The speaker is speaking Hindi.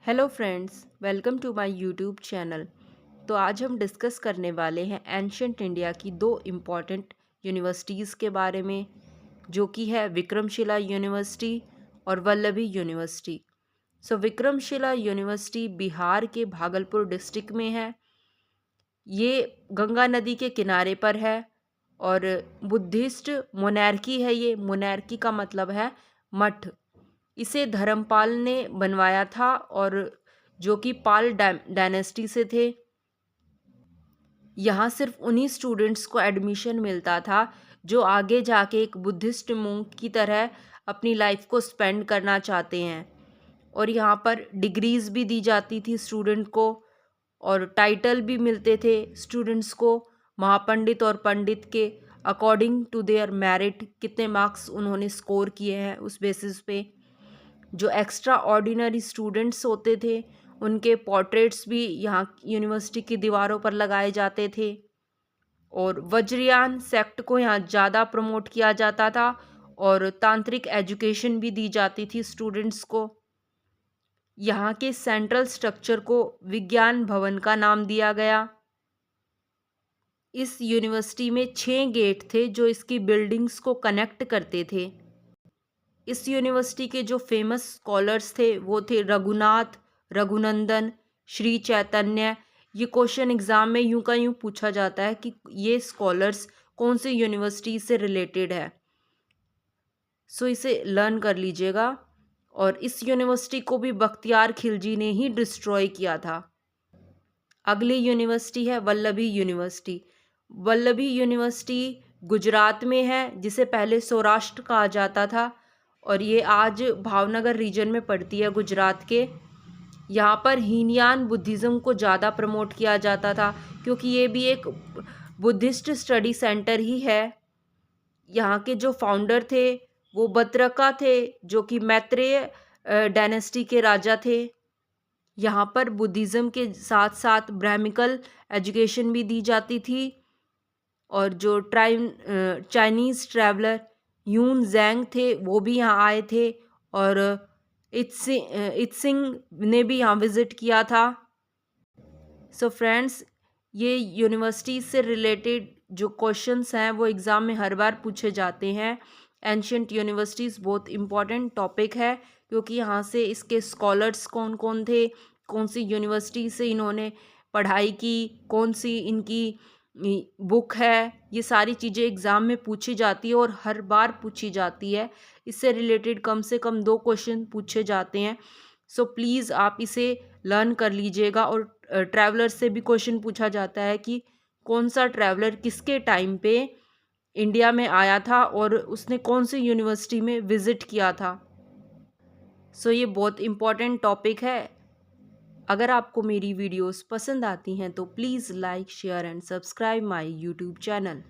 Hello friends, welcome to my YouTube channel. तो आज हम डिस्कस करने वाले हैं एंशंट इंडिया की दो इम्पॉर्टेंट यूनिवर्सिटीज़ के बारे में, जो कि है विक्रमशिला यूनिवर्सिटी और वल्लभी यूनिवर्सिटी। विक्रमशिला यूनिवर्सिटी बिहार के भागलपुर डिस्ट्रिक्ट में है। ये गंगा नदी के किनारे पर है और बुद्धिस्ट मोनैर्की है। ये मोनैर्की का मतलब है मठ। इसे धर्मपाल ने बनवाया था और जो कि पाल डायनेस्टी से थे। यहाँ सिर्फ उन्हीं स्टूडेंट्स को एडमिशन मिलता था जो आगे जाके एक बुद्धिस्ट monk की तरह अपनी लाइफ को स्पेंड करना चाहते हैं। और यहाँ पर डिग्रीज भी दी जाती थी स्टूडेंट को और टाइटल भी मिलते थे स्टूडेंट्स को महापंडित और पंडित के अकॉर्डिंग टू देयर मेरिट, कितने मार्क्स उन्होंने स्कोर किए हैं उस बेसिस पे। जो एक्स्ट्रा ऑर्डिनरी स्टूडेंट्स होते थे उनके पोर्ट्रेट्स भी यहाँ यूनिवर्सिटी की दीवारों पर लगाए जाते थे। और वज्रयान सेक्ट को यहाँ ज़्यादा प्रमोट किया जाता था और तांत्रिक एजुकेशन भी दी जाती थी स्टूडेंट्स को। यहाँ के सेंट्रल स्ट्रक्चर को विज्ञान भवन का नाम दिया गया। इस यूनिवर्सिटी में 6 गेट थे जो इसकी बिल्डिंग्स को कनेक्ट करते थे। इस यूनिवर्सिटी के जो फेमस स्कॉलर्स थे वो थे रघुनाथ, रघुनंदन, श्री चैतन्य। ये क्वेश्चन एग्ज़ाम में यूं का यूं पूछा जाता है कि ये स्कॉलर्स कौन सी यूनिवर्सिटी से रिलेटेड है। इसे लर्न कर लीजिएगा। और इस यूनिवर्सिटी को भी बख्तियार खिलजी ने ही डिस्ट्रॉय किया था। अगली यूनिवर्सिटी है वल्लभी यूनिवर्सिटी। वल्लभी यूनिवर्सिटी गुजरात में है, जिसे पहले सौराष्ट्र कहा जाता था और ये आज भावनगर रीजन में पड़ती है गुजरात के। यहाँ पर हीनयान बुद्धिज़्म को ज़्यादा प्रमोट किया जाता था क्योंकि ये भी एक बुद्धिस्ट स्टडी सेंटर ही है। यहाँ के जो फाउंडर थे वो बत्रका थे, जो कि मैत्रेय डायनेस्टी के राजा थे। यहाँ पर बुद्धिज़्म के साथ साथ ब्राह्मिकल एजुकेशन भी दी जाती थी। और जो चाइनीज़ ट्रैवलर यून जैंग थे वो भी यहाँ आए थे और इत्सिंग ने भी यहाँ विज़िट किया था। फ्रेंड्स, ये यूनिवर्सिटी से रिलेटेड जो क्वेश्चंस हैं वो एग्ज़ाम में हर बार पूछे जाते हैं। एंशंट यूनिवर्सिटीज़ बहुत इम्पॉर्टेंट टॉपिक है क्योंकि यहाँ से इसके स्कॉलर्स कौन कौन थे, कौन सी यूनिवर्सिटी से इन्होंने पढ़ाई की, कौन सी इनकी बुक है, ये सारी चीज़ें एग्ज़ाम में पूछी जाती है और हर बार पूछी जाती है। इससे रिलेटेड कम से कम 2 क्वेश्चन पूछे जाते हैं। प्लीज़ आप इसे लर्न कर लीजिएगा। और ट्रैवलर से भी क्वेश्चन पूछा जाता है कि कौन सा ट्रैवलर किसके टाइम पे इंडिया में आया था और उसने कौन सी यूनिवर्सिटी में विज़िट किया था। ये बहुत इम्पॉर्टेंट टॉपिक है। अगर आपको मेरी वीडियोस पसंद आती हैं तो please like, share and subscribe my YouTube channel.